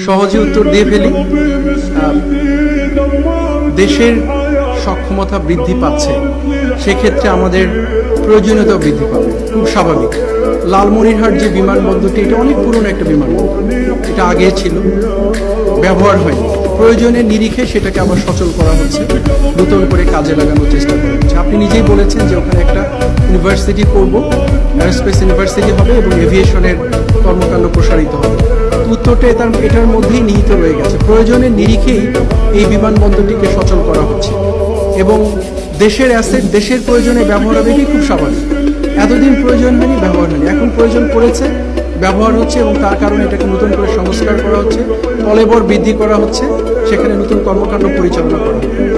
সহজে উত্তর দিয়ে ফেলি। দেশের সক্ষমতা বৃদ্ধি পাচ্ছে, সেক্ষেত্রে আমাদের প্রয়োজনীয়তাও বৃদ্ধি পাবে, খুব স্বাভাবিক। লালমনিরহাট যে বিমানবন্দরটি, এটা অনেক পুরনো একটা বিমানবন্দর, এটা আগে ছিল, ব্যবহার হয়নি। প্রয়োজনের নিরিখে সেটাকে আবার সচল করা হচ্ছে, নতুন করে কাজে লাগানোর চেষ্টা করা হচ্ছে। আপনি নিজেই বলেছেন যে ওখানে একটা ইউনিভার্সিটি করব, এরোস্পেস ইউনিভার্সিটি হবে এবং এভিয়েশনের কর্মকাণ্ড প্রসারিত হবে। উত্তরটা এটার মধ্যেই নিহিত রয়ে গেছে। প্রয়োজনের নিরিখেই এই বিমানবন্দরটিকে সচল করা হচ্ছে এবং দেশের অ্যাসেট দেশের প্রয়োজনে ব্যবহার হবে, এটি খুব স্বাভাবিক। এতদিন প্রয়োজন হয়নি, ব্যবহার হয়নি, এখন প্রয়োজন পড়েছে, ব্যবহার হচ্ছে এবং তার কারণে এটাকে নতুন করে সংস্কার করা হচ্ছে, কলেবর বৃদ্ধি করা হচ্ছে, সেখানে নতুন কর্মকাণ্ড পরিচালনা করা হবে।